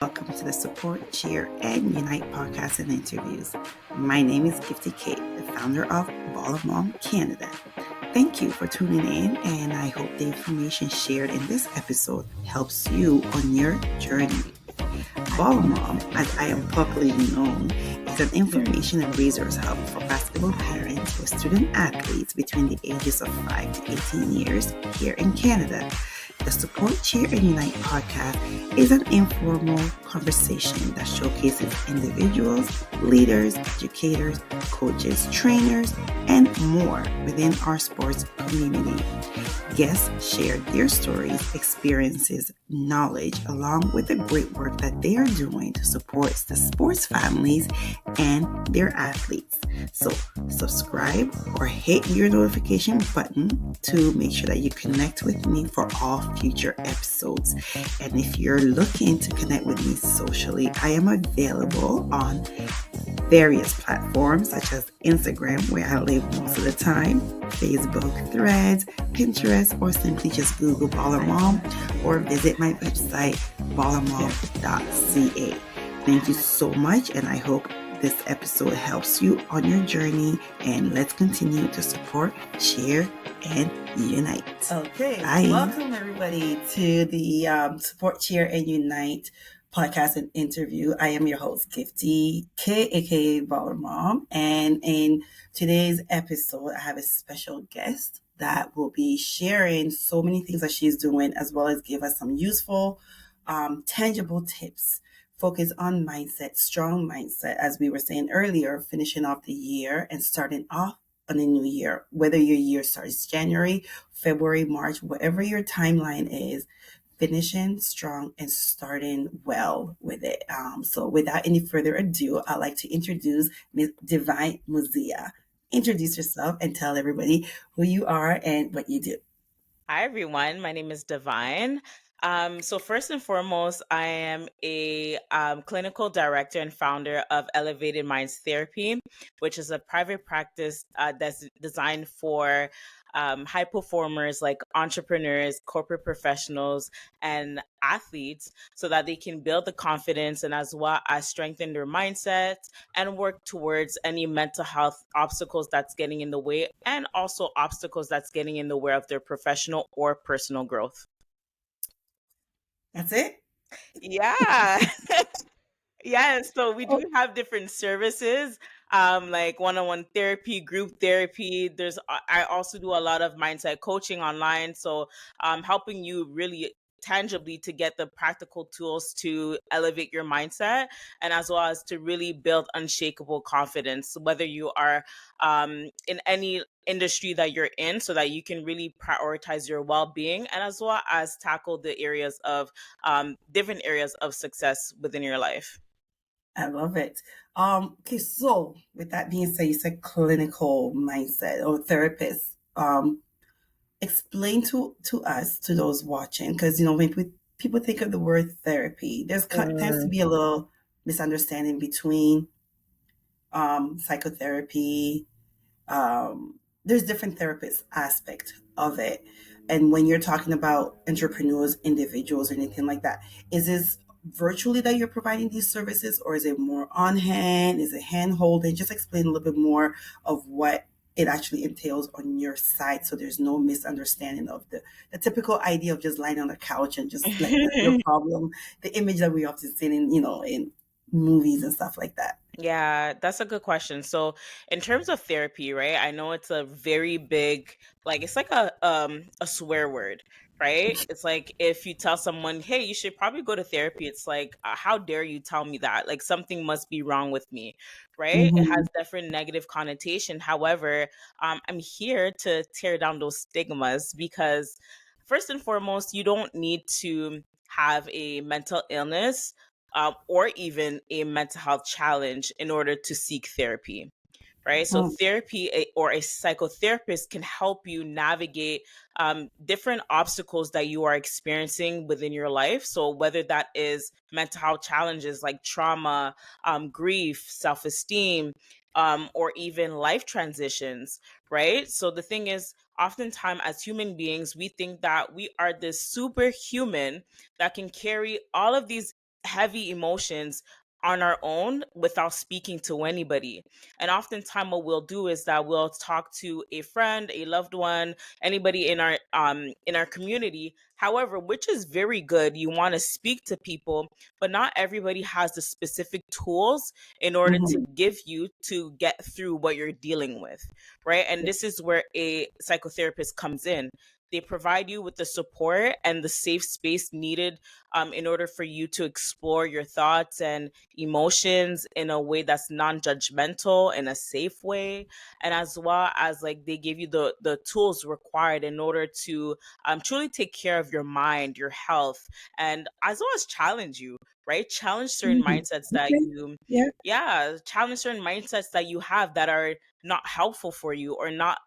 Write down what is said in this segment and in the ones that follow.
welcome to the Support, Cheer, and Unite podcast and interviews. My name is Gifty Kate, the founder of Ball of Mom Canada. Thank you for tuning in, and I hope the information shared in this episode helps you on your journey. Ball of Mom, as I am popularly known, is an information and resource hub for basketball parents or student athletes between the ages of 5 to 18 years here in Canada. The Support, Cheer, and Unite podcast is an informal conversation that showcases individuals, leaders, educators, coaches, trainers, and more within our sports community. Guests share their stories, experiences, knowledge, along with the great work that they are doing to support the sports families and their athletes. So subscribe or hit your notification button to make sure that you connect with me for all future episodes. And if you're looking to connect with me socially, I am available on various platforms such as Instagram, where I live most of the time, Facebook, Threads, Pinterest, or simply just Google Baller Mom or visit my website, ballermom.ca. Thank you so much, and I hope this episode helps you on your journey, and let's continue to support, share, and unite. Okay, bye. Welcome everybody to the Support, Cheer, and Unite podcast and interview. I am your host, Gifty K, aka Baller Mom, and in today's episode, I have a special guest that will be sharing so many things that she's doing, as well as give us some useful, tangible tips. Focus on mindset, strong mindset, as we were saying earlier, finishing off the year and starting off on a new year. Whether your year starts January, February, March, whatever your timeline is, finishing strong and starting well with it. So without any further ado, I'd like to introduce Ms. Divine Muzia. Introduce yourself and tell everybody who you are and what you do. Hi, everyone. My name is Divine. So first and foremost, I am a clinical director and founder of Elevated Minds Therapy, which is a private practice that's designed for high performers like entrepreneurs, corporate professionals, and athletes so that they can build the confidence and as well as strengthen their mindset and work towards any mental health obstacles that's getting in the way and also obstacles that's getting in the way of their professional or personal growth. That's it? Yeah. Yeah, so we do have different services, like one-on-one therapy, group therapy. I also do a lot of mindset coaching online, so helping you really tangibly to get the practical tools to elevate your mindset and as well as to really build unshakable confidence, whether you are in any industry that you're in, so that you can really prioritize your well-being and as well as tackle the areas of different areas of success within your life. I love it. Okay, so with that being said, you said clinical mindset or therapist. Explain to us, to those watching, because when people think of the word therapy, there's tends to be a little misunderstanding between psychotherapy. There's different therapist aspect of it, and when you're talking about entrepreneurs, individuals, or anything like that, is this virtually that you're providing these services, or is it more on hand? Is it hand holding? Just explain a little bit more of what it actually entails on your side, so there's no misunderstanding of the typical idea of just lying on the couch and just like your problem, the image that we often see in movies and stuff like that. Yeah, that's a good question. So, in terms of therapy, right? I know it's a very big, like it's like a swear word, right? It's like if you tell someone, "Hey, you should probably go to therapy." It's like, how dare you tell me that? Like something must be wrong with me, right? It Mm-hmm. has different negative connotation. However, I'm here to tear down those stigmas because first and foremost, you don't need to have a mental illness or even a mental health challenge in order to seek therapy, right? So, or a psychotherapist can help you navigate different obstacles that you are experiencing within your life. So, whether that is mental health challenges like trauma, grief, self esteem, or even life transitions, right? So, the thing is, oftentimes as human beings, we think that we are this superhuman that can carry all of these heavy emotions on our own without speaking to anybody. And oftentimes what we'll do is that we'll talk to a friend, a loved one, anybody in our community. However, which is very good. You want to speak to people, but not everybody has the specific tools in order to Mm-hmm. give you to get through what you're dealing with, right? And this is where a psychotherapist comes in. They provide you with the support and the safe space needed in order for you to explore your thoughts and emotions in a way that's non-judgmental, in a safe way, and as well as like they give you the tools required in order to truly take care of your mind, your health, and as well as challenge you, right? Challenge certain Mm-hmm. mindsets that Okay. you, Yeah. yeah, challenge certain mindsets that you have that are not helpful for you, or not,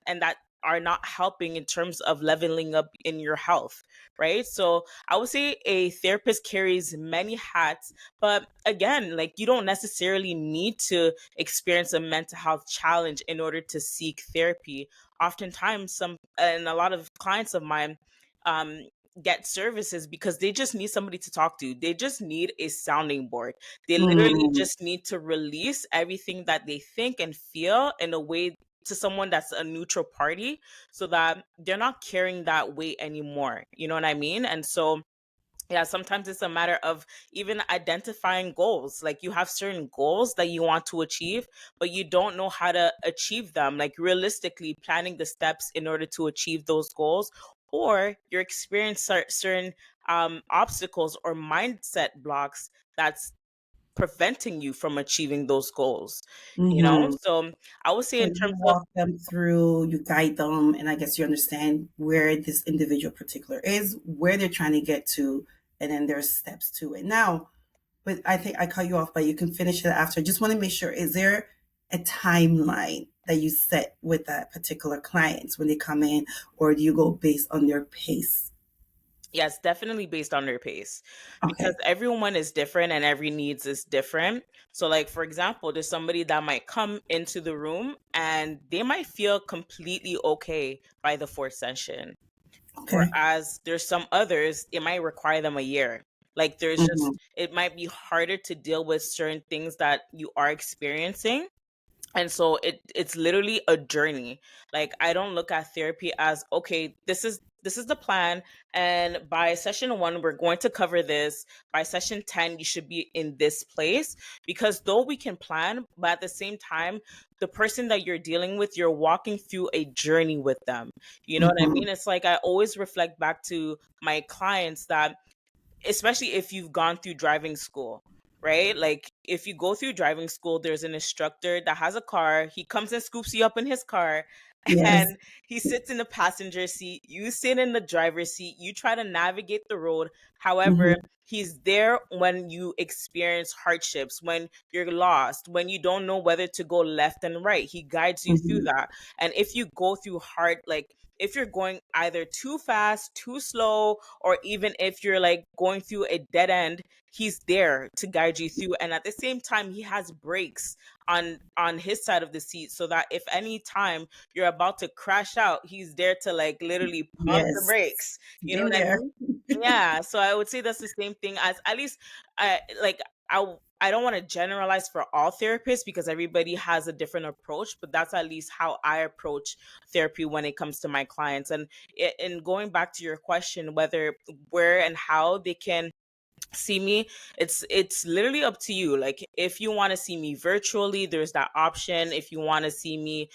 and that are not helping in terms of leveling up in your health, right? So I would say a therapist carries many hats, but again, like you don't necessarily need to experience a mental health challenge in order to seek therapy. Oftentimes, some and a lot of clients of mine um, get services because they just need somebody to talk to. They just need a sounding board. They literally Mm-hmm. just need to release everything that they think and feel in a way to someone that's a neutral party, so that they're not carrying that weight anymore. You know what I mean? And so yeah, sometimes it's a matter of even identifying goals. Like you have certain goals that you want to achieve, but you don't know how to achieve them. Like realistically planning the steps in order to achieve those goals, or you're experiencing certain obstacles or mindset blocks that's preventing you from achieving those goals. You know, Mm-hmm. so I would say So in you terms of, walk them through, you guide them, and I guess you understand where this individual particular is, where they're trying to get to, and then there's steps to it. Now, but I think I cut you off, but you can finish it after. Just want to make sure, is there a timeline that you set with that particular clients when they come in, or do you go based on their pace? yes, definitely based on their pace, because Okay. everyone is different and every needs is different. So like for example, there's somebody that might come into the room and they might feel completely okay by the fourth session. Okay. Whereas there's some others, it might require them a year. Like there's just, Mm-hmm. it might be harder to deal with certain things that you are experiencing, and so it's literally a journey. Like I don't look at therapy as, okay, this is the plan, and by session 1 we're going to cover this, by session 10 you should be in this place. Because though we can plan, but at the same time, the person that you're dealing with, you're walking through a journey with them. You know what I Mm-hmm. mean? It's like I always reflect back to my clients that, especially if you've gone through driving school, right? Like if you go through driving school, there's an instructor that has a car. He comes and scoops you up in his car Yes. and he sits in the passenger seat. You sit in the driver's seat. You try to navigate the road. However, Mm-hmm. he's there when you experience hardships, when you're lost, when you don't know whether to go left and right. He guides you through Mm-hmm. that. And if you go through hard, like if you're going either too fast, too slow, or even if you're like going through a dead end, he's there to guide you through. And at the same time, he has brakes on his side of the seat, so that if any time you're about to crash out, he's there to like literally pump the Yes. brakes. You know Been what I there. mean? Yeah, so I would say that's the same thing as, at least I like I don't want to generalize for all therapists because everybody has a different approach, but that's at least how I approach therapy when it comes to my clients. And in going back to your question, whether where and how they can see me, it's literally up to you. Like if you want to see me virtually, there's that option. If you want to see me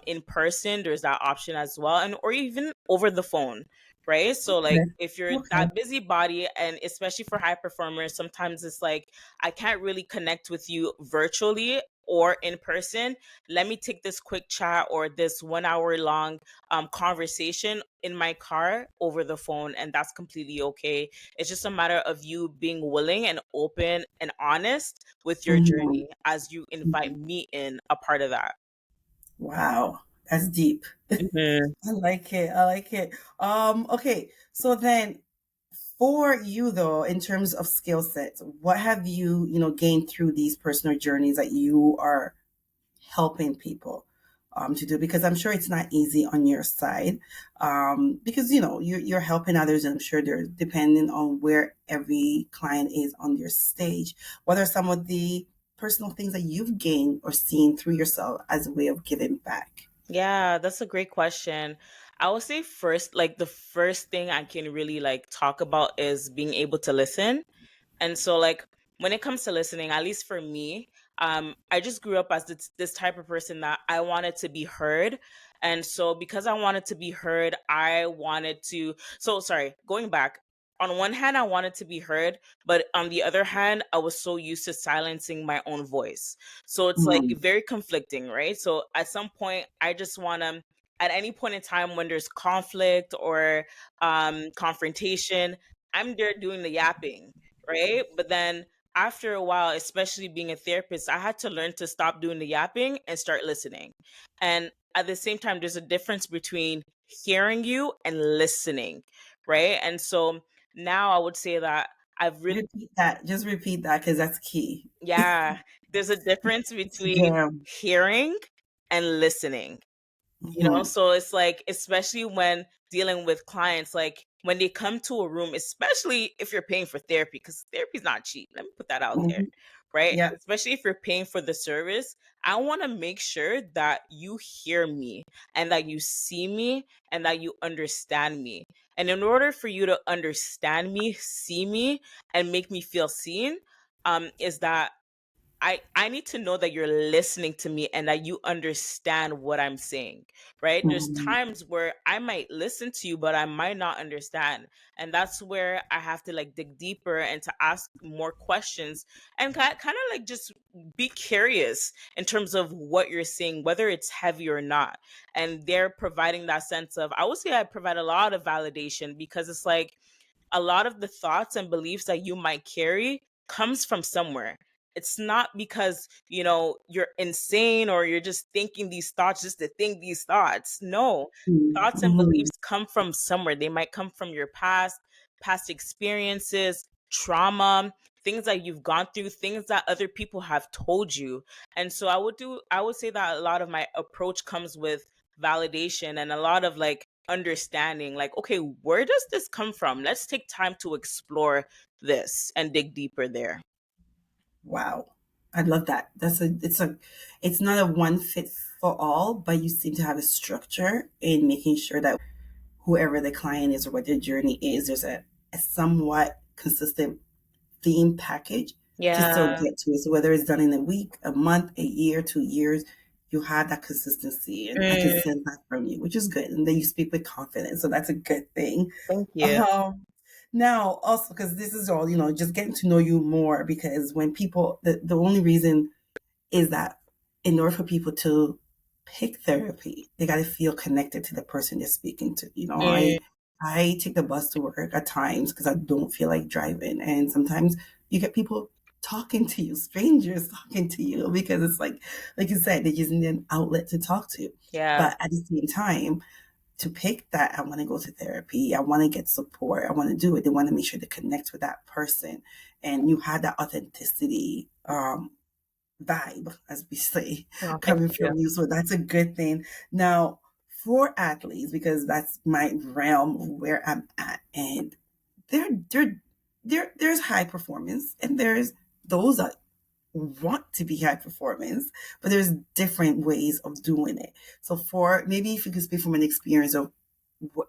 in person, there's that option as well, and or even over the phone, right? So like Okay. if you're Okay. that busy body, and especially for high performers, sometimes it's like I can't really connect with you virtually or in person. Let me take this quick chat or this 1 hour long conversation in my car over the phone, and that's completely okay. It's just a matter of you being willing and open and honest with your Mm-hmm. journey as you invite me in a part of that. Wow. That's deep. Mhm. I like it. I like it. Okay. So then for you though, in terms of skill sets, what have you, gained through these personal journeys that you are helping people? to do, because I'm sure it's not easy on your side, because you're helping others, and I'm sure they're depending on where every client is on their stage. What are some of the personal things that you've gained or seen through yourself as a way of giving back? Yeah, that's a great question. I would say first, like the first thing I can really like talk about is being able to listen. And so like when it comes to listening, at least for me, I just grew up as this type of person that I wanted to be heard. And so because I wanted to be heard, I wanted to so sorry, going back. On one hand, I wanted to be heard, but on the other hand, I was so used to silencing my own voice. So it's like Mm, very conflicting, right? So at some point, I just want to at any point in time when there's conflict or confrontation, I'm there doing the yapping, right? But then after a while, especially being a therapist, I had to learn to stop doing the yapping and start listening. And at the same time, there's a difference between hearing you and listening, right? And so now I would say that I've really, repeat that. Just repeat that, because that's key. yeah, there's a difference between Yeah. hearing and listening. Hmm. So it's like, especially when dealing with clients, like when they come to a room, especially if you're paying for therapy, because therapy is not cheap. Let me put that out there, Hmm. right? Yeah. Especially if you're paying for the service, I want to make sure that you hear me and that you see me and that you understand me. And in order for you to understand me, see me, and make me feel seen, is that I need to know that you're listening to me and that you understand what I'm saying, right? There's Mhm. times where I might listen to you, but I might not understand. And that's where I have to like dig deeper and to ask more questions and kind of like just be curious in terms of what you're saying, whether it's heavy or not. And they're providing that sense of, I would say I provide a lot of validation because it's like, a lot of the thoughts and beliefs that you might carry comes from somewhere. It's not because, you're insane or you're just thinking these thoughts just to think these thoughts. No, thoughts and Mhm. beliefs come from somewhere. They might come from your past experiences, trauma, things that you've gone through, things that other people have told you. And so I would say that a lot of my approach comes with validation and a lot of like understanding, like, okay, where does this come from? Let's take time to explore this and dig deeper there. Wow. I love that. It's not a one fit for all, but you seem to have a structure in making sure that whoever the client is or what their journey is, there's a somewhat consistent theme package to still Yeah. get to it. So whether it's done in a week, a month, a year, 2 years, you have that consistency, and I can Mm, sense that from you, which is good. And then you speak with confidence, so that's a good thing. thank you. Um, Now, also, because this is all, just getting to know you more, because when people, the only reason is that in order for people to pick therapy, they got to feel connected to the person they're speaking to. Mm, I take the bus to work at times because I don't feel like driving, and sometimes you get people talking to you, strangers talking to you, because it's like you said, they're using an outlet to talk to you. yeah. But at the same time, to pick that, I want to go to therapy, I want to get support, I want to do it, they want to make sure they connect with that person, and you had that authenticity, vibe, as we say, Oh, thank coming you. from you. So that's a good thing. Now, for athletes, because that's my realm of where I'm at, and there, there, there's high performance, and there's those that want to be high performance, but there's different ways of doing it. So, for maybe if you could speak from an experience of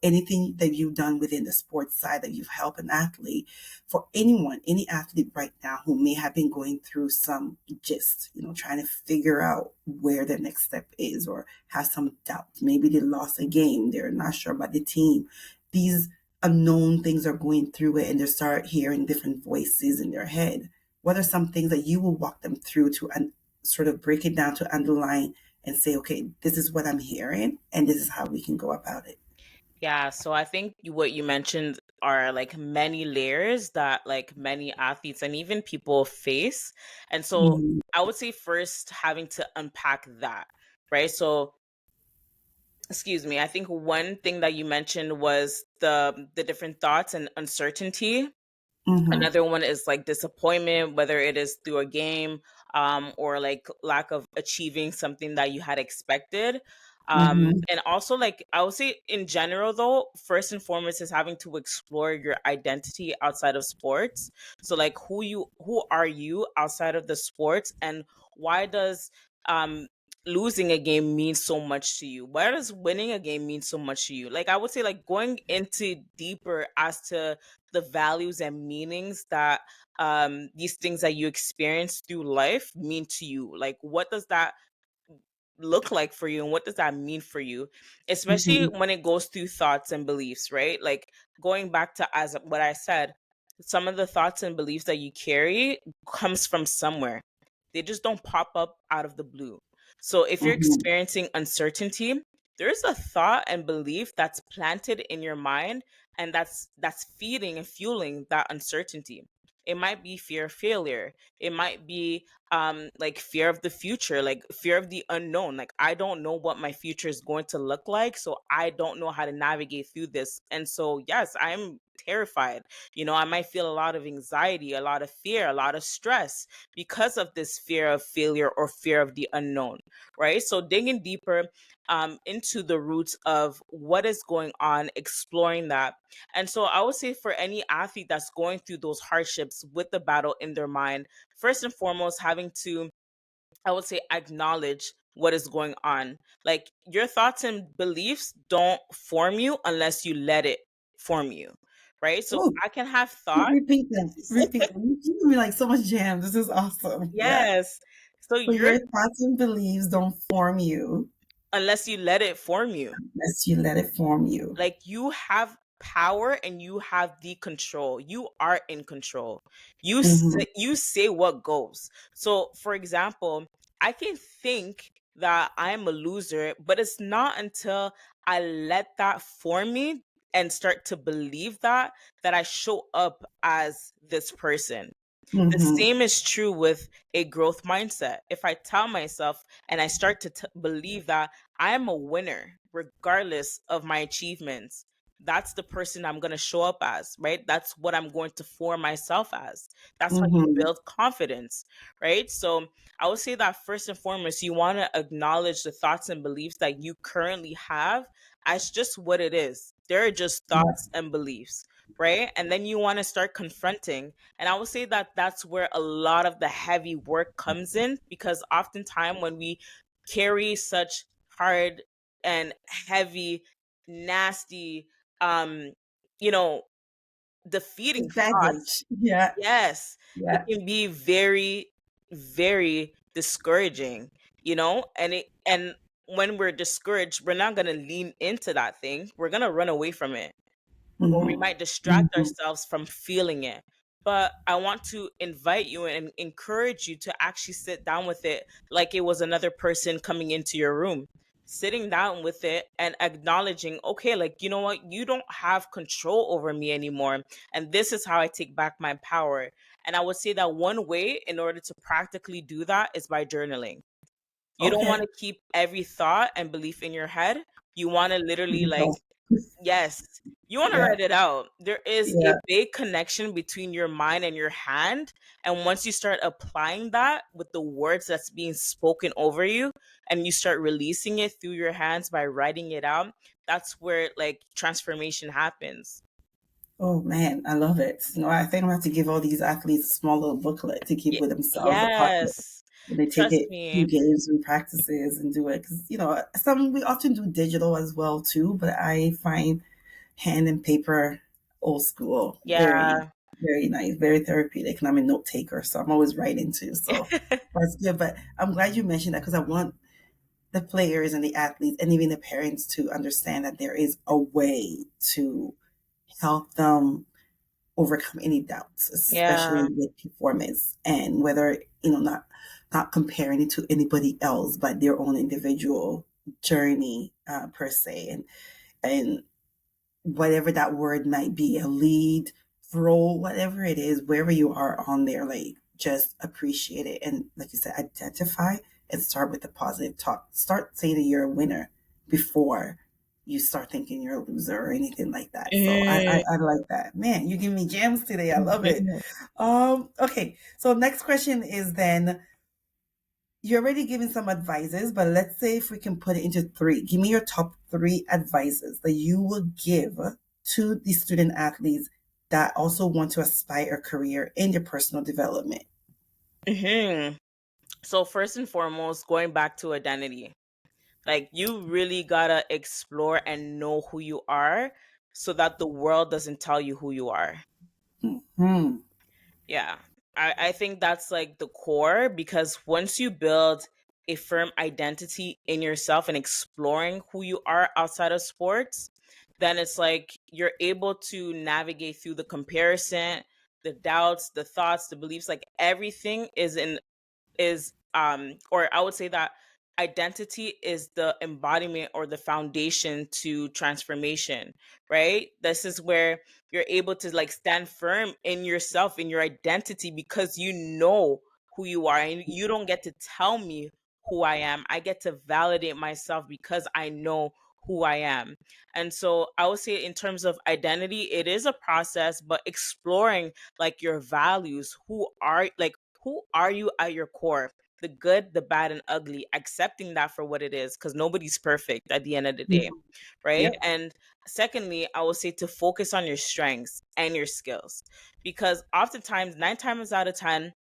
anything that you've done within the sports side that you've helped an athlete, for anyone, any athlete right now who may have been going through some gist, trying to figure out where the next step is, or have some doubts. Maybe they lost a game, they're not sure about the team. These unknown things are going through it, and they start hearing different voices in their head. What are some things that you will walk them through to sort of break it down to underline and say, okay, this is what I'm hearing, and this is how we can go about it? Yeah, so I think what you mentioned are like many layers that like many athletes and even people face. And so Mhm. I would say first having to unpack that, right? So excuse me, I think one thing that you mentioned was the different thoughts and uncertainty. Mm-hmm. Another one is like disappointment, whether it is through a game, or like lack of achieving something that you had expected. Mm-hmm. And also, like, I would say in general, though, first and foremost is having to explore your identity outside of sports. So, like, who are you outside of the sports, and why does um losing a game mean so much to you? Why does winning a game mean so much to you? Like, I would say, like, going into deeper as to the values and meanings that these things that you experience through life mean to you. Like, what does that look like for you, and what does that mean for you, especially Mm-hmm. when it goes through thoughts and beliefs, right? Like, going back to as what I said, some of the thoughts and beliefs that you carry comes from somewhere. They just don't pop up out of the blue. So if you're Mm-hmm. experiencing uncertainty, there's a thought and belief that's planted in your mind, and that's feeding and fueling that uncertainty. It might be fear of failure. It might be like fear of the future, like fear of the unknown. Like, I don't know what my future is going to look like, so I don't know how to navigate through this. And so yes, I'm terrified. I might feel a lot of anxiety, a lot of fear, a lot of stress because of this fear of failure or fear of the unknown, right? So digging deeper into the roots of what is going on, exploring that. And so I would say for any athlete that's going through those hardships with the battle in their mind, first and foremost, having to, I would say, acknowledge what is going on. Like, your thoughts and beliefs don't form you unless you let it form you, right? So Oh, I can have thoughts. repeat that. Repeat. You give me like so much jam. This is awesome. Yeah. Yes. So So you're, your thoughts and beliefs don't form you unless you let it form you. unless you let it form you. Like, you have power and you have the control. You are in control. Mm-hmm. You say what goes. So for example, I can think that I'm a loser, but it's not until I let that form me and start to believe that I show up as this person. The Mm-hmm. same is true with a growth mindset. If I tell myself and I start to believe that I am a winner regardless of my achievements, that's the person I'm going to show up as, right? That's what I'm going to form myself as. That's how you Mm-hmm. build confidence, right? So I would say that first and foremost, you want to acknowledge the thoughts and beliefs that you currently have as just what it is. They're just Yeah. thoughts and beliefs, right? And then you want to start confronting, and I would say that that's where a lot of the heavy work comes in, because oftentimes when we carry such hard and heavy, nasty, um, you know, defeating It's thoughts, baggage. Yeah. yes, it Yeah. can be very, very discouraging, and when we're discouraged, we're not going to lean into that thing. We're going to run away from it, or we Mm-hmm. might distract Mm-hmm. ourselves from feeling it. But I want to invite you and encourage you to actually sit down with it like it was another person coming into your room. Sitting down with it and acknowledging, okay, like, you know what? You don't have control over me anymore. And this is how I take back my power. And I would say that one way in order to practically do that is by journaling. You don't want Okay. to keep every thought and belief in your head. You want to literally, like, No. yes, you wanna Yeah. write it out. There is a Yeah. big connection between your mind and your hand, and once you start applying that with the words that's being spoken over you, and you start releasing it through your hands by writing it out, that's where, like, transformation happens. Oh man, I love it. I think I'm gonna have to give all these athletes a small little booklet to keep Y with themselves, a pocket. yes. And they take Trust it through me. games and practices and do it because some we often do digital as well too, but I find hand and paper old school very Yeah. very nice, very therapeutic, and I'm a note taker, so I'm always writing too. So that's good. But I'm glad you mentioned that because I want the players and the athletes and even the parents to understand that there is a way to help them overcome any doubts, especially Yeah. with performance and whether, not comparing it to anybody else, but their own individual journey per se. And whatever that word might be, a lead, role, whatever it is, wherever you are on there, like just appreciate it. And like you said, identify and start with the positive talk. Start saying that you're a winner before. you start thinking you're a loser or anything like that. So Mm. I like that. Man, you give me gems today. I love it. Mhm. Okay. So next question is then, you're already giving some advices, but let's say if we can put it into three. Give me your top three advices that you will give to the student athletes that also want to aspire a career in their personal development. Mhm. So first and foremost, going back to identity. Like you really gotta explore and know who you are so that the world doesn't tell you who you are. Hmm. Yeah. I think that's like the core because once you build a firm identity in yourself and exploring who you are outside of sports, then it's like you're able to navigate through the comparison, the doubts, the thoughts, the beliefs, like everything is or I would say that identity is the embodiment or the foundation to transformation, right? This is where you're able to like stand firm in yourself, in your identity, because you know who you are and you don't get to tell me who I am. I get to validate myself because I know who I am. And so I would say in terms of identity, it is a process, but exploring like your values, who are you at your core? The good, the bad, and ugly, accepting that for what it is, because nobody's perfect at the end of the day, right? Yep. And secondly, I would say to focus on your strengths and your skills, because oftentimes, 9 times out of 10,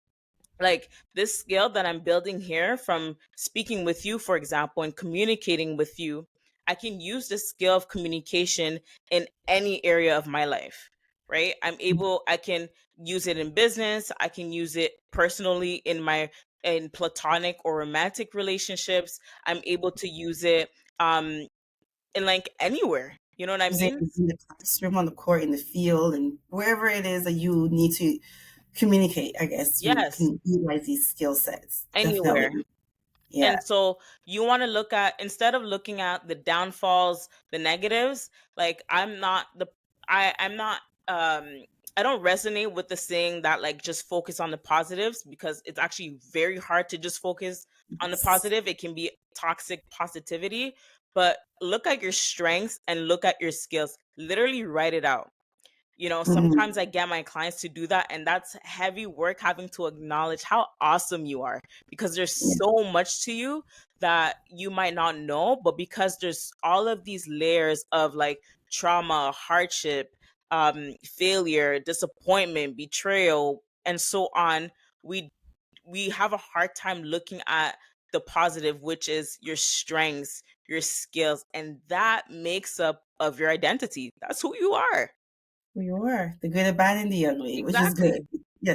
like this skill that I'm building here from speaking with you, for example, and communicating with you, I can use the skill of communication in any area of my life, right? I can use it in business, I can use it personally in platonic or romantic relationships. I'm able to use it um in like anywhere. You know what I Use it mean? in the classroom, on the court, in the field, and wherever it is that you need to communicate, I guess you Yes, can utilize these skill sets. anywhere. Definitely. Yeah. And so you want to look at, instead of looking at the downfalls, the negatives, like I'm not I don't resonate with the saying that like just focus on the positives, because it's actually very hard to just focus on the positive. It can be toxic positivity, but look at your strengths and look at your skills. Literally write it out. Mhm. Sometimes I get my clients to do that, and that's heavy work, having to acknowledge how awesome you are, because there's Yeah. so much to you that you might not know, but because there's all of these layers of like trauma, hardship, failure, disappointment, betrayal, and so on, we we have a hard time looking at the positive, which is your strengths, your skills, and that makes up of your identity. That's who you are. You are the good, the bad, and the ugly, which is good. Exactly.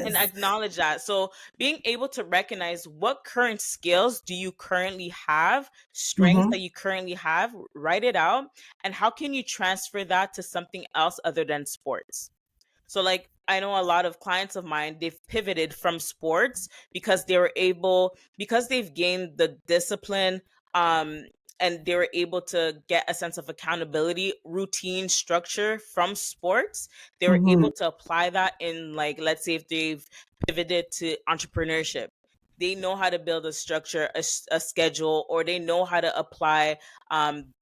And Yes. acknowledge that. So being able to recognize what current skills do you currently have, strengths Hmm. that you currently have, write it out, and how can you transfer that to something else other than sports? So like I know a lot of clients of mine, they've pivoted from sports because because they've gained the discipline, um and they were able to get a sense of accountability, routine, structure from sports. They were Hmm. able to apply that in, like, let's say if they've pivoted to entrepreneurship, they know how to build a structure, a schedule, or they know how to apply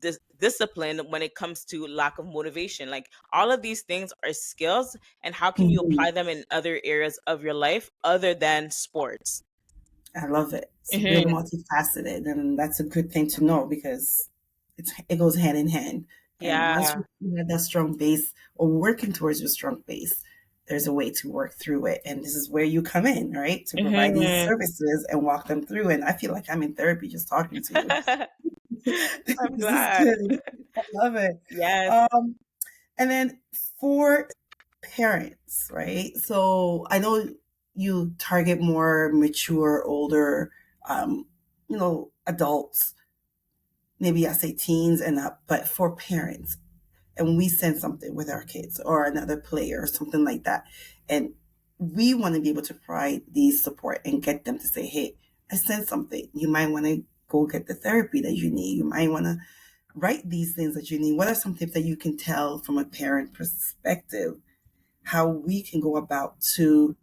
this discipline when it comes to lack of motivation. Like all of these things are skills, and how can you Hmm. apply them in other areas of your life other than sports? I love it. It's real Hmm. multifaceted, and that's a good thing to know because it goes hand in hand. And once Yeah. you have that strong base or working towards your strong base, there's a way to work through it. And this is where you come in, right? To provide these Hmm. services and walk them through. And I feel like I'm in therapy just talking to you. I'm This is glad. good. I love it. Yes. Um, and then for parents, right? So I know you target more mature, older, um, adults, maybe I say teens and up, but for parents, and we send something with our kids or another player or something like that. And we want to be able to provide these support and get them to say, hey, I sent something. You might want to go get the therapy that you need. You might want to write these things that you need. What are some tips that you can tell from a parent perspective how we can go about to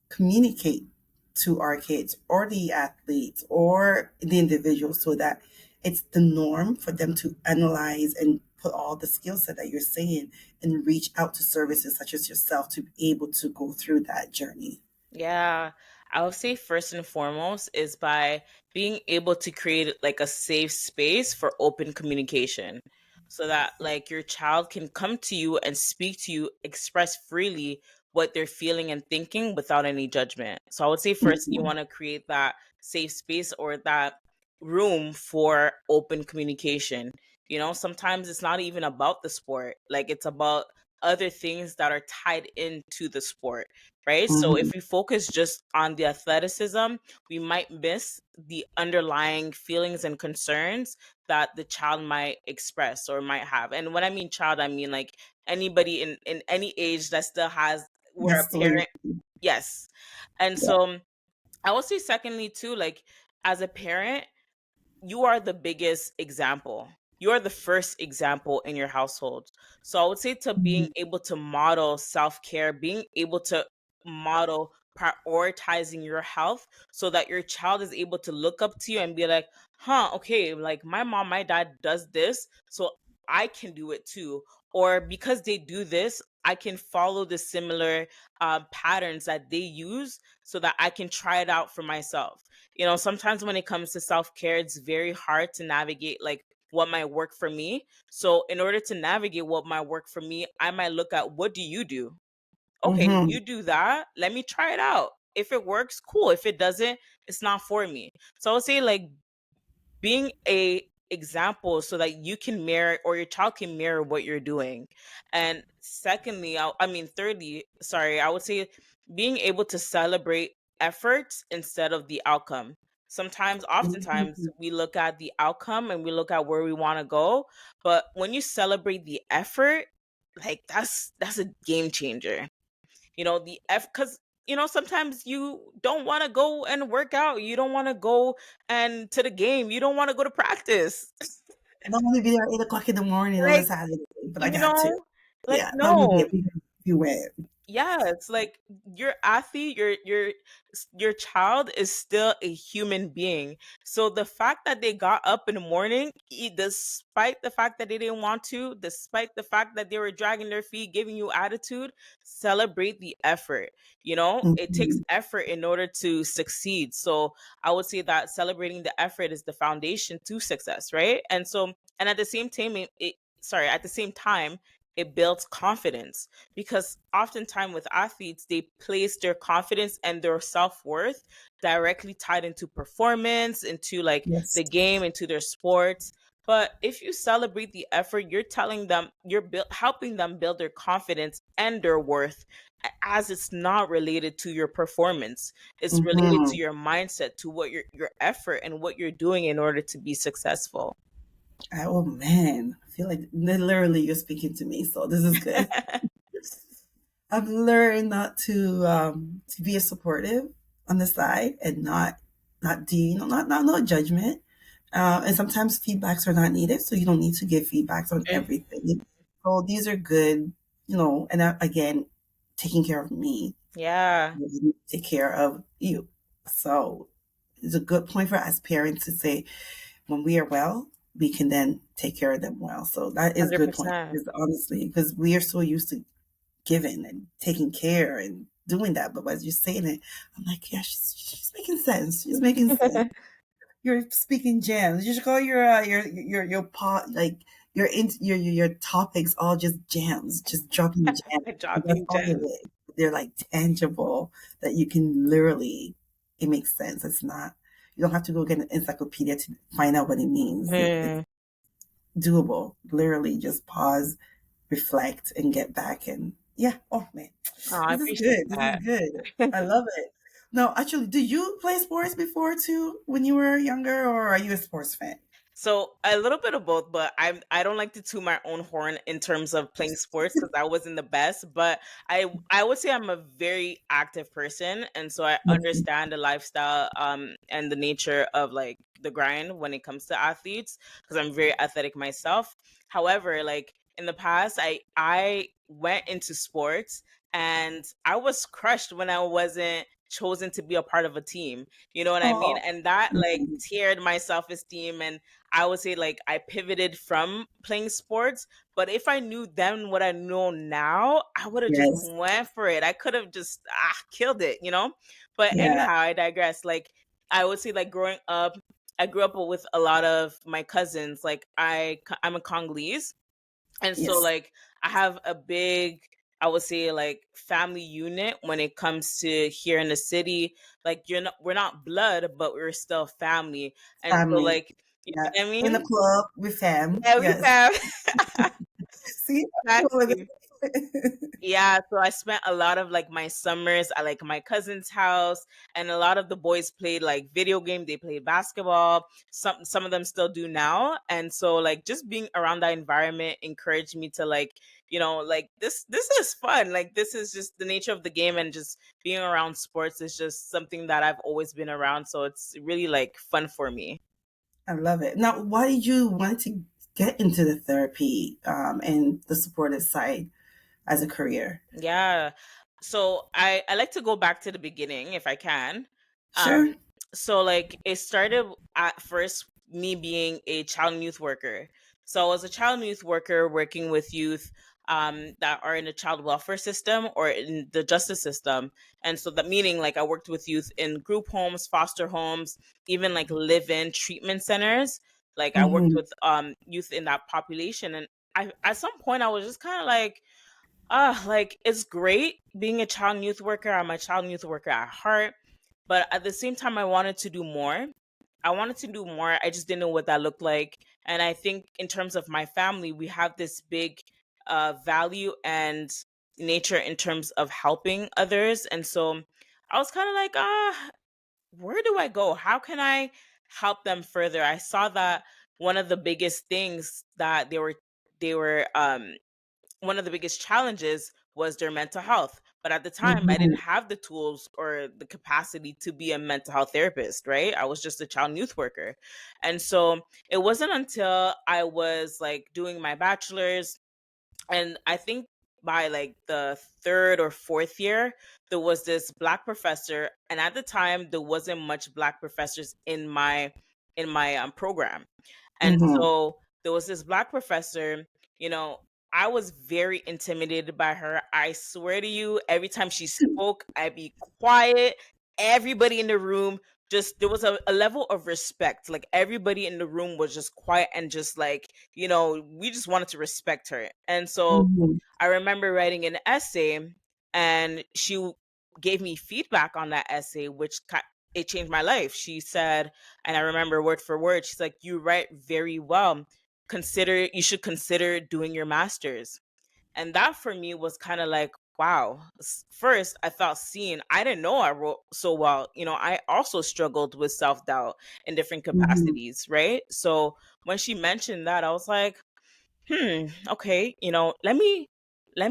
communicate to our kids or the athletes or the individuals so that it's the norm for them to analyze and put all the skill set that you're saying and reach out to services such as yourself to be able to go through that journey. Yeah, I would say first and foremost is by being able to create like a safe space for open communication so that like your child can come to you and speak to you, express freely what they're feeling and thinking without any judgment. So I would say first you Mhm. want to create that safe space or that room for open communication. You know, sometimes it's not even about the sport, like it's about other things that are tied into the sport, right? So Mhm. if we focus just on the athleticism, we might miss the underlying feelings and concerns that the child might express or might have. And when I mean child, I mean like anybody in any age that still has where a That's the parent, yes. And yeah. so I would say secondly too, like as a parent, you are the biggest example. You're the first example in your household. So I would say to being Mhm. able to model self care, being able to model prioritizing your health so that your child is able to look up to you and be like, huh, okay, like my mom, my dad does this. So I can do it too. Or because they do this, I can follow the similar patterns that they use so that I can try it out for myself. You know, sometimes when it comes to self-care, it's very hard to navigate like what might work for me. So in order to navigate what might work for me, I might look at what do you do? Okay, Mhm. you do that. Let me try it out. If it works, cool. If it doesn't, it's not for me. So I would say like being a example so that you can mirror or your child can mirror what you're doing. And secondly, I mean thirdly, sorry, I would say being able to celebrate efforts instead of the outcome. Sometimes oftentimes Mhm. we look at the outcome and we look at where we want to go, but when you celebrate the effort, like that's a game changer. You know, the F because you know, sometimes you don't want to go and work out. You don't want to go and to the game. You don't want to go to practice. I don't want to be there at 8 o'clock in the morning on a Like, Saturday, but I you got to. know, like Yeah, that would be a no. big if you went. Yes, like your athlete, your child is still a human being. So the fact that they got up in the morning, despite the fact that they didn't want to, despite the fact that they were dragging their feet, giving you attitude, celebrate the effort. You know, it takes Mhm. effort in order to succeed. So I would say that celebrating the effort is the foundation to success, right? And so, and at the same time, at the same time, it builds confidence because oftentimes with athletes they place their confidence and their self-worth directly tied into performance, into like Yes. the game, into their sports. But if you celebrate the effort, you're telling them helping them build their confidence and their worth, as it's not related to your performance. It's related to Mhm. your mindset, to what your effort and what you're doing in order to be successful. Oh man, I feel like literally you're speaking to me, so this is good. I've learned not to be a supportive on the side and not do not no judgment. And sometimes feedbacks are not needed, so you don't need to give feedbacks on Mm, everything. So these are good, and again, taking care of me, yeah, take care of you. So it's a good point for us parents to say when we are well, we can then take care of them well. So that is a good point. 100%. Because honestly, because we are so used to giving and taking care and doing that. But as you're saying it, I'm like, yeah, she's making sense. She's making sense. You're speaking gems. You should call your pot like your topics all just gems, just dropping gems. That's Dropping all it gems. is. They're like tangible that you can literally. It makes sense. It's not. You don't have to go get an encyclopedia to find out what it means. It's Mm. doable. Literally, just pause, reflect, and get back. And yeah, oh man, Oh, I this is appreciate good. This is that. good. I love it. No, actually, did you play sports before too when you were younger, or are you a sports fan? So a little bit of both, but I don't like to toot my own horn in terms of playing sports because I wasn't the best. But I would say I'm a very active person, and so I Okay. understand the lifestyle and the nature of like the grind when it comes to athletes because I'm very athletic myself. However, like in the past, I went into sports and I was crushed when I wasn't chosen to be a part of a team. You know what I mean? Oh. And that like Mhm. tiered my self-esteem, and I would say like I pivoted from playing sports. But if I knew then what I know now, I would have just Yes. went for it. I could have just killed it, you know? But Yeah. anyhow, I digress. Like I would say like growing up, I grew up with a lot of my cousins. Like I'm a Congolese, and so Yes. like I have a big, I would say like family unit when it comes to here in the city. Like we're not blood, but we're still family. And so Family. like, you Yeah. know what I In the mean? club with fam. Yeah, we Yes. have. See, I'm cool with Exactly. it. Yeah, so I spent a lot of like my summers at like my cousin's house, and a lot of the boys played like video game, they played basketball. Some of them still do now. And so like just being around that environment encouraged me to like, like this is fun. Like this is just the nature of the game, and just being around sports is just something that I've always been around, so it's really like fun for me. I love it. Now, why did you want to get into the therapy and the supportive side as a career? Yeah. So I like to go back to the beginning if I can. Sure. So like it started at first me being a child and youth worker. So I was a child and youth worker working with youth that are in the child welfare system or in the justice system. And so that meaning like I worked with youth in group homes, foster homes, even like live-in treatment centers. Like I worked Hmm. with youth in that population, and I at some point I was just kind of like it's great being a child and youth worker. I'm a child and youth worker at heart, but at the same time, I wanted to do more. I wanted to do more. I just didn't know what that looked like. And I think in terms of my family, we have this big value and nature in terms of helping others. And so I was kind of like, where do I go? How can I help them further? I saw that one of the biggest things that they were one of the biggest challenges was their mental health. But at the time, I Hmm. didn't have the tools or the capacity to be a mental health therapist, right? I was just a child and youth worker. And so it wasn't until I was like doing my bachelor's, and I think by like the third or fourth year, there was this black professor, and at the time there wasn't much black professors in my program. And Hmm. so there was this black professor, you know, I was very intimidated by her. I swear to you, every time she spoke, I'd be quiet. Everybody in the room, just there was a level of respect. Like everybody in the room was just quiet and just like, we just wanted to respect her. And so Hmm. I remember writing an essay, and she gave me feedback on that essay, which it changed my life. She said, and I remember word for word, she's like, "You write very well. You should consider doing your master's." And that for me was kind of like, wow. First, I felt seen. I didn't know I wrote so well. I also struggled with self doubt in different Hmm. capacities, right? So when she mentioned that, I was like, okay, let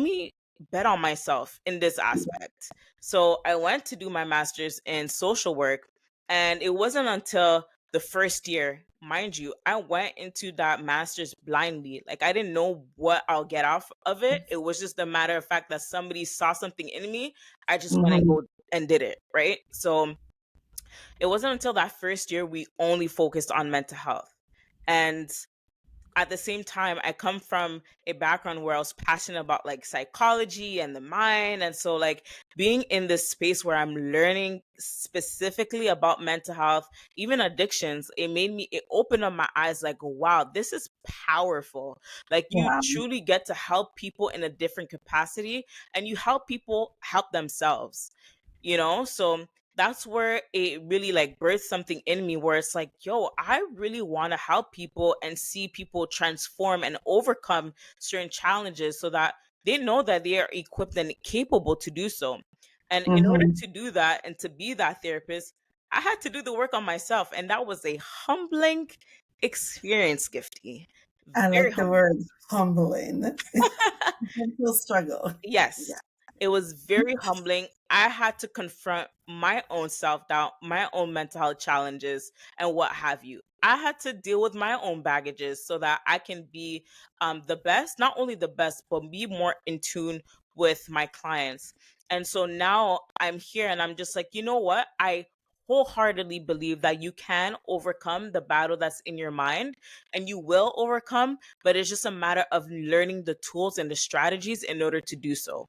me bet on myself in this aspect. So I went to do my master's in social work, and it wasn't until the first year, mind you, I went into that master's blindly. Like I didn't know what I'll get off of it. It was just a matter of fact that somebody saw something in me. I just went and Hmm. go and did it, right? So it wasn't until that first year we only focused on mental health. And at the same time, I come from a background where I was passionate about like psychology and the mind. And so, like, being in this space where I'm learning specifically about mental health, even addictions, it opened up my eyes like, wow, this is powerful. Like, you Wow. truly get to help people in a different capacity, and you help people help themselves, So, that's where it really like birthed something in me where it's like, yo, I really want to help people and see people transform and overcome certain challenges so that they know that they are equipped and capable to do so. And in order Hmm. to do that and to be that therapist, I had to do the work on myself. And that was a humbling experience, Gifty. I Very like the humbling. word humbling. Mental struggle. Yeah. Yes, it was very humbling. I had to confront my own self doubt, my own mental health challenges, and what have you. I had to deal with my own baggages so that I can be the best, not only the best, but be more in tune with my clients. And so now I'm here and I'm just like, you know what? I wholeheartedly believe that you can overcome the battle that's in your mind, and you will overcome, but it's just a matter of learning the tools and the strategies in order to do so.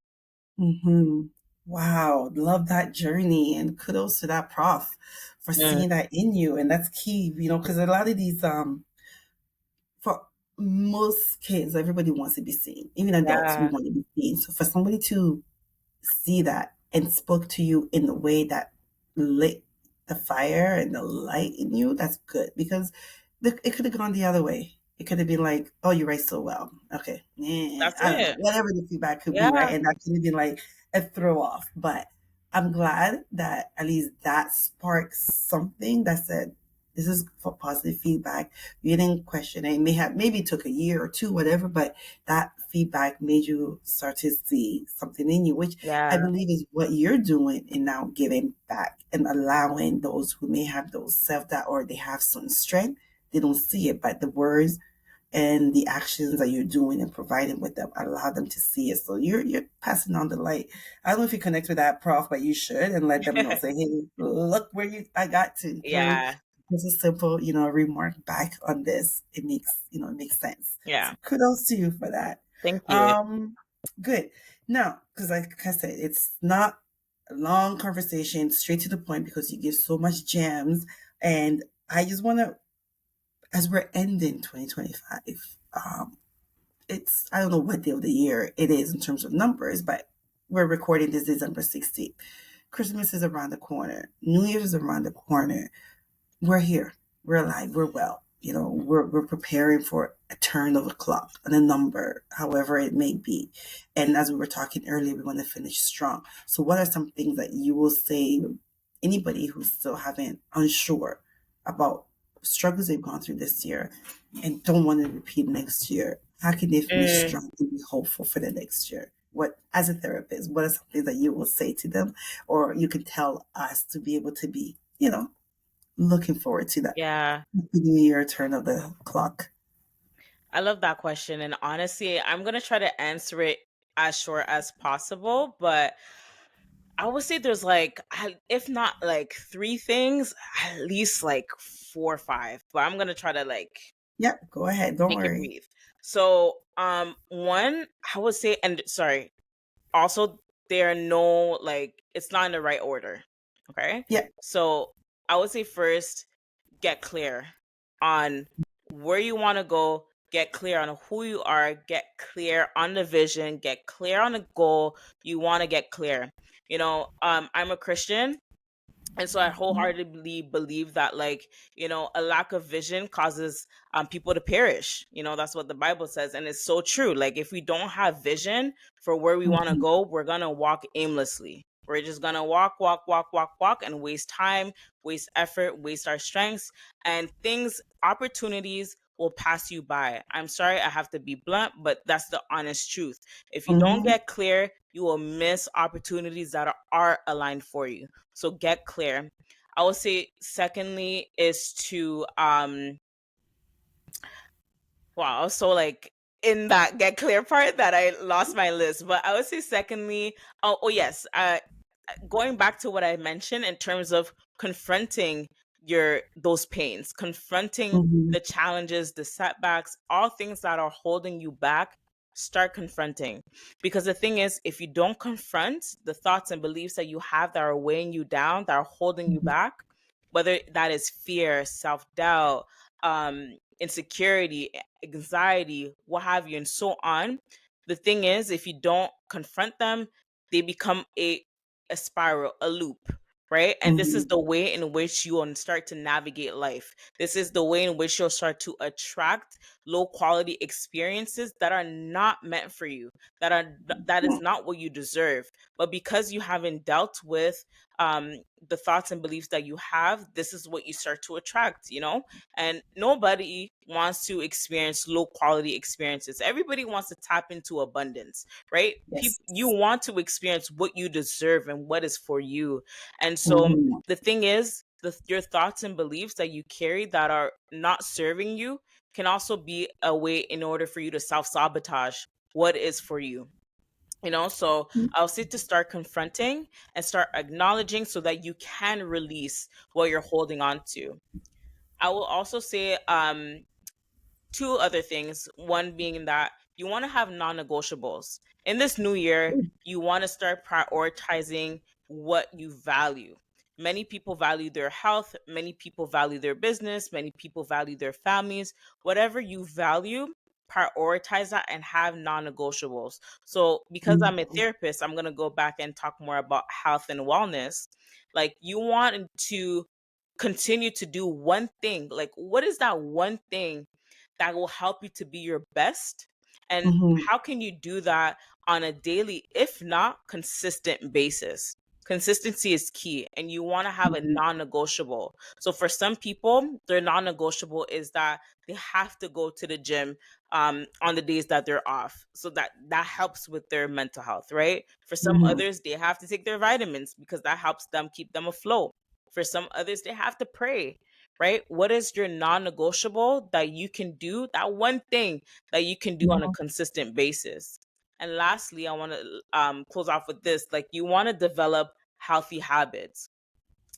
Hmm. Wow, love that journey, and kudos to that prof for Mm, seeing that in you. And that's key, because a lot of these for most kids, everybody wants to be seen. Even adults, we yeah, want to be seen. So for somebody to see that and spoke to you in the way that lit the fire and the light in you, that's good, because it could have gone the other way. It could have been like, "Oh, you write so well." Okay, that's I don't know, it. whatever the feedback could be, right? Yeah, And that could have been like a throw off. But I'm glad that at least that sparks something that said, "This is for positive feedback." You didn't question it. It maybe it took a year or two, whatever, but that feedback made you start to see something in you, which I yeah, believe is what you're doing in now giving back and allowing those who may have those self doubt or they have some strength, they don't see it, but the words and the actions that you're doing and providing with them allow them to see it. So you're passing on the light. I don't know if you connect with that prof, but you should, and let them know. Say, hey, look where I got to through yeah. just a simple, remark back on this. It makes sense. Yeah. So kudos to you for that. Thank you. Um, Good. Now, because like I said, it's not a long conversation, straight to the point, because you give so much gems. And I just want to, as we're ending 2025, I don't know what day of the year it is in terms of numbers, but we're recording this December 16th. Christmas is around the corner. New Year's is around the corner. We're here. We're alive. We're well. We're preparing for a turn of a clock and a number, however it may be. And as we were talking earlier, we want to finish strong. So, what are some things that you will say to anybody who's still having unsure about struggles they've gone through this year and don't want to repeat next year? How can they finish Mm, strong and be hopeful for the next year? What, as a therapist, what are some things that you will say to them, or you can tell us to be able to be, looking forward to that yeah. New Year turn of the clock? I love that question. And honestly, I'm going to try to answer it as short as possible. But I would say there's like, if not like three things, at least like four or five. But I'm going to try to like Yep, go ahead. Don't make it worry. brief. So, one, I would say, and sorry, also, there are no, like, it's not in the right order. Okay. Yep. So I would say first, get clear on where you want to go, get clear on who you are, get clear on the vision, get clear on the goal. You want to get clear. I'm a Christian, and so I wholeheartedly believe that, like, a lack of vision causes people to perish. That's what the Bible says, and it's so true. Like, if we don't have vision for where we want to Mhm, go, we're gonna walk aimlessly. We're just gonna walk, walk, walk, walk, walk, and waste time, waste effort, waste our strengths, and opportunities will pass you by. I'm sorry, I have to be blunt, but that's the honest truth. If you don't mhm, get clear, you will miss opportunities that are aligned for you. So get clear. I would say secondly is to wow, so like in that get clear part that I lost my list. But I would say secondly, oh yes, going back to what I mentioned in terms of confronting those pains, confronting mhm, the challenges, the setbacks, all things that are holding you back, start confronting. Because the thing is, if you don't confront the thoughts and beliefs that you have that are weighing you down, that are holding you mhm, back, whether that is fear, self-doubt, insecurity, anxiety, what have you, and so on. The thing is, if you don't confront them, they become a spiral, a loop, right? And this is mhm. the way in which you will start to navigate life. This is the way in which you'll start to attract low quality experiences that are not meant for you, that is Yeah. not what you deserve. But because you haven't dealt with the thoughts and beliefs that you have, this is what you start to attract. And nobody wants to experience low quality experiences. Everybody wants to tap into abundance, right? Yes. You want to experience what you deserve and what is for you. And so Mhm. the thing is, your thoughts and beliefs that you carry that are not serving you can also be a way in order for you to self sabotage what is for you. So I'll say to start confronting and start acknowledging so that you can release what you're holding on to. I will also say two other things. One being that you want to have non negotiables. In this new year, you want to start prioritizing what you value. Many people value their health, many people value their business, many people value their families. Whatever you value, prioritize that and have non negotiables. So, because I'm a Mhm. therapist, I'm going to go back and talk more about health and wellness. Like, you want to continue to do one thing. Like, what is that one thing that will help you to be your best? And Mhm. how can you do that on a daily, if not consistent basis? Consistency is key, and you want to have a Mhm. non negotiable. So, for some people, their non negotiable is that they have to go to the gym on the days that they're off. So that helps with their mental health, right? For some Mhm. others, they have to take their vitamins because that helps them keep them afloat. For some others, they have to pray, right? What is your non negotiable that you can do? That one thing that you can do on a Mhm. consistent basis. And lastly, I want to close off with this. Like, you want to develop healthy habits.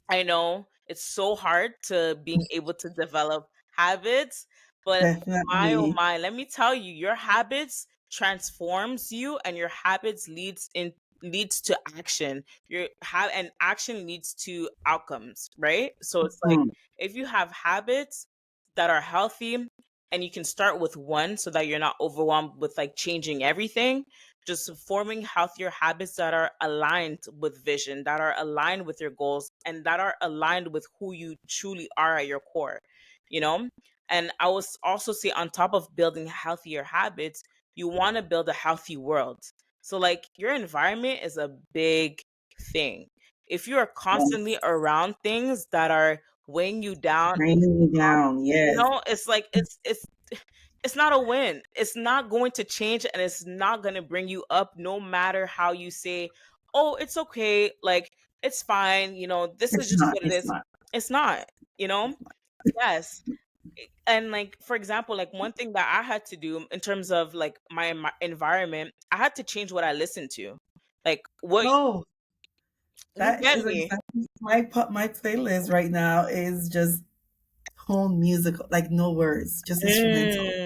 I know it's so hard to being able to develop habits, but my oh Definitely. my, let me tell you, your habits transforms you, and your habits leads to action. Your have and action leads to outcomes, right? So it's like, Mhm. if you have habits that are healthy, and you can start with one so that you're not overwhelmed with like changing everything, just forming healthier habits that are aligned with vision, that are aligned with your goals, and that are aligned with who you truly are at your core, you know? And I was also say, on top of building healthier habits, you want to build a healthy world. So, like, your environment is a big thing. If you are constantly Yes. around things that are weighing you down, Bringing me down. Yes. it's like it's not a win. It's not going to change, and it's not going to bring you up, no matter how you say, "Oh, it's okay, like it's fine, this is It's just not. what it It's is." not. It's not, you know? It's not. Yes. And like, for example, like, one thing that I had to do in terms of like my environment, I had to change what I listen to. Like, what Oh, you that get is me. exactly my playlist right now is just tone musical, like no words, just instrumental.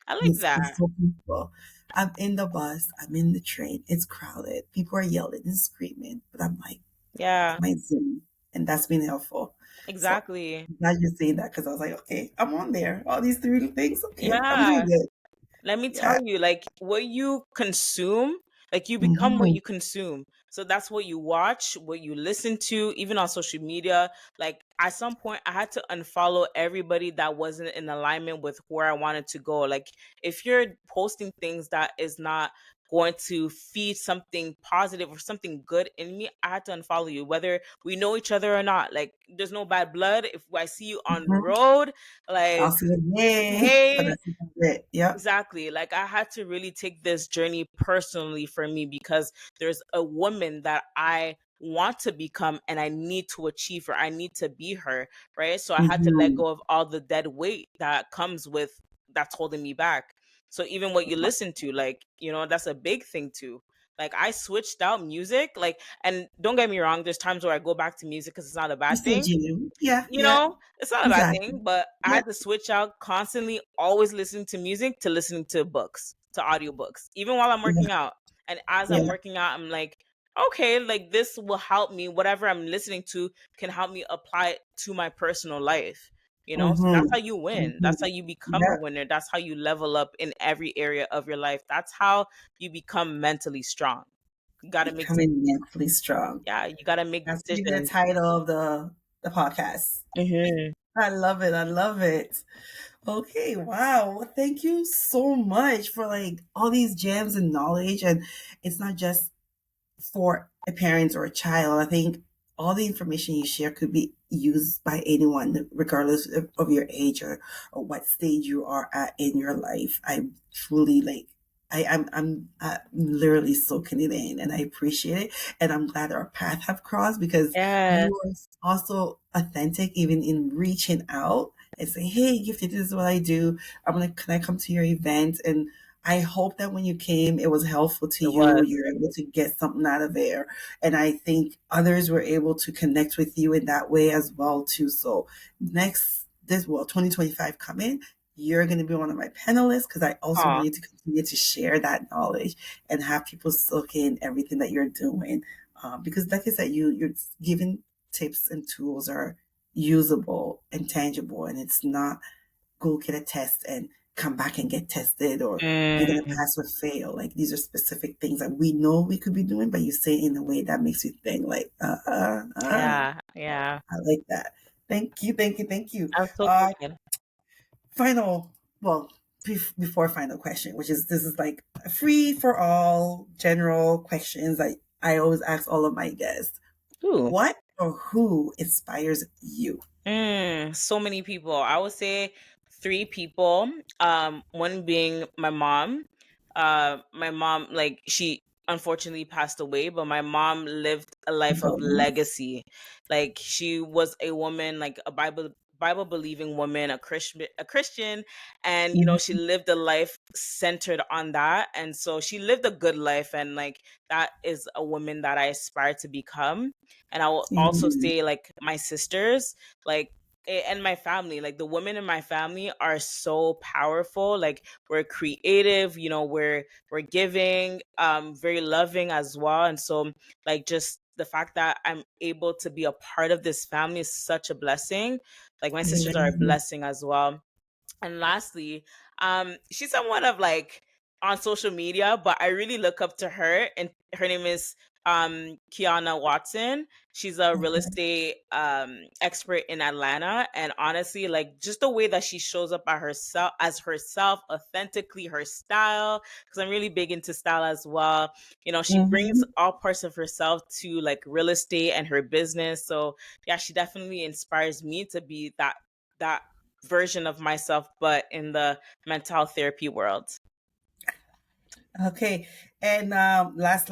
I like It's that. so peaceful. I'm in the bus, I'm in the train, it's crowded. People are yelling and screaming, but I'm like, I Yeah, might zoom. And that's been helpful. So exactly. I'm glad you're saying that because I was like, okay, I'm on there. All these three things, okay, I'm Yeah. doing good. Let me tell Yeah. you, like, what you consume, like, you become what Mhm. you consume. So that's what you watch, what you listen to, even on social media. Like, at some point, I had to unfollow everybody that wasn't in alignment with where I wanted to go. Like, if you're posting things that is not going to feed something positive or something good in me, I had to unfollow you, whether we know each other or not. Like, there's no bad blood. If I see you on the Mhm. road, I'll like, say, yay, but hey, that's about it. Yep. exactly. Like, I had to really take this journey personally for me, because there's a woman that I want to become, and I need to achieve her. I need to be her, right? So I had to let Mhm. go of all the dead weight that comes with that's holding me back. So even what you listen to, like, that's a big thing too. Like, I switched out music, like, and don't get me wrong, there's times where I go back to music because it's not a You bad still thing. June. Yeah, yeah, It's not a bad exactly. thing, but I Yeah, had to switch out constantly, always listening to music to listening to books, to audiobooks, even while I'm yeah, working out. And as I'm yeah. working out, I'm like, okay, like, this will help me. Whatever I'm listening to can help me apply it to my personal life. So that's Mhm. how you win. That's how Mhm. you become a Yeah, winner. That's how you level up in every area of your life. That's how you become mentally strong. You got to make, becoming mentally strong. yeah, you got to make That's gonna be the decisions. title of the podcast. Hmm. I love it. I love it. Okay, wow. Well, thank you so much for like all these gems and knowledge. And it's not just for a parent or a child. I think all the information you share could be used by anyone, regardless of your age or what stage you are at in your life. I truly like. I'm literally soaking it in, and I appreciate it. And I'm glad our paths have crossed because Yes. you are also authentic, even in reaching out and say, "Hey, Gifted, this is what I do. Can I come to your event?" And I hope that when you came, it was helpful to It you. was. You're able to get something out of there. And I think others were able to connect with you in that way as well, too. So this, well, 2025 coming, you're going to be one of my panelists because I also Aw. want you to continue to share that knowledge and have people soak in everything that you're doing. Because like I said, you're giving tips and tools are usable and tangible, and it's not go get a test and come back and get tested, or you're going to Mm, pass or fail. Like these are specific things that we know we could be doing, but you say it in a way that makes you think like, yeah, yeah. I like that. Thank you, thank you, thank you. I'm so Uh, glad. final, well, before final question, which is this is like a free for all general questions that I always ask all of my guests. Ooh. What or who inspires you? So many people. I would say three people. One being my mom. My mom, like, she unfortunately passed away, but my mom lived a life of Condolences. legacy. Like, she was a woman, like a Bible believing woman, a Christian, and she Mhm, lived a life centered on that, and so she lived a good life, and like that is a woman that I aspire to become. And I will also mhm, say, like, my sisters, like, and my family, like the women in my family are so powerful. Like, we're creative, we're giving, very loving as well. And so, like, just the fact that I'm able to be a part of this family is such a blessing. Like, my sisters are a amen. blessing as well. And lastly, she's somewhat of like on social media, but I really look up to her, and her name is Kiana Watson. She's a real Okay. estate expert in Atlanta, and honestly, like, just the way that she shows up as herself, authentically, her style, because I'm really big into style as well. She brings Mhm. all parts of herself to like real estate and her business. So yeah, she definitely inspires me to be that version of myself, but in the mental health therapy world. Okay. And last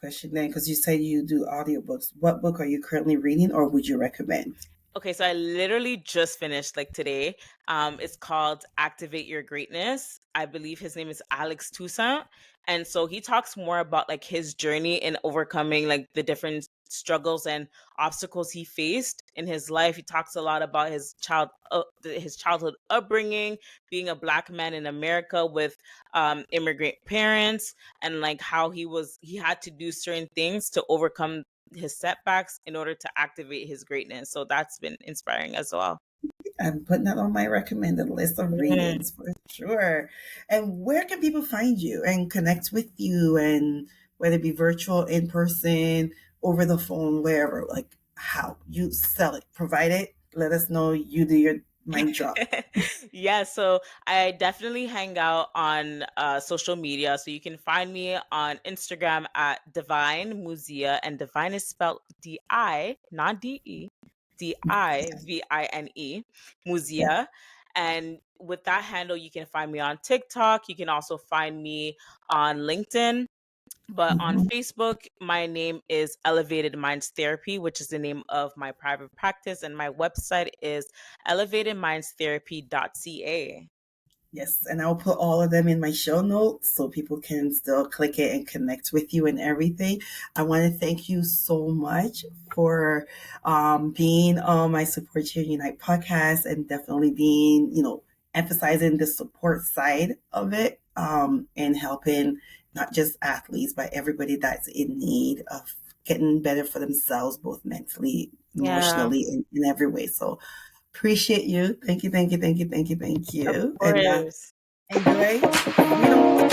question then, because you said you do audiobooks. What book are you currently reading or would you recommend? Okay, so I literally just finished like today. It's called Activate Your Greatness. I believe his name is Alex Toussaint. And so he talks more about like his journey in overcoming like the different struggles and obstacles he faced in his life. He talks a lot about his childhood upbringing, being a black man in America with immigrant parents, and like how he had to do certain things to overcome his setbacks in order to activate his greatness. So that's been inspiring as well. I'm putting that on my recommended list of Mm. readings for sure. And where can people find you and connect with you, and whether it be virtual, in person, over the phone, wherever, like how you sell it, provide it, let us know you do your mic drop. Yeah, so I definitely hang out on social media. So you can find me on Instagram at Divine Muzia, and Divine is spelled D-I, not D-E, Divine, Yeah. Muzia. And with that handle, you can find me on TikTok. You can also find me on LinkedIn. But on Mhm. Facebook, my name is Elevated Minds Therapy, which is the name of my private practice, and my website is elevatedmindstherapy.ca. Yes, and I'll put all of them in my show notes so people can still click it and connect with you and everything. I want to thank you so much for being on my Support Cheer Unite podcast, and definitely being, emphasizing the support side of it, and helping not just athletes, but everybody that's in need of getting better for themselves, both mentally, Yeah, emotionally, in every way. So appreciate you. Thank you, thank you, thank you, thank you, thank of you. And course. enjoy the freedom.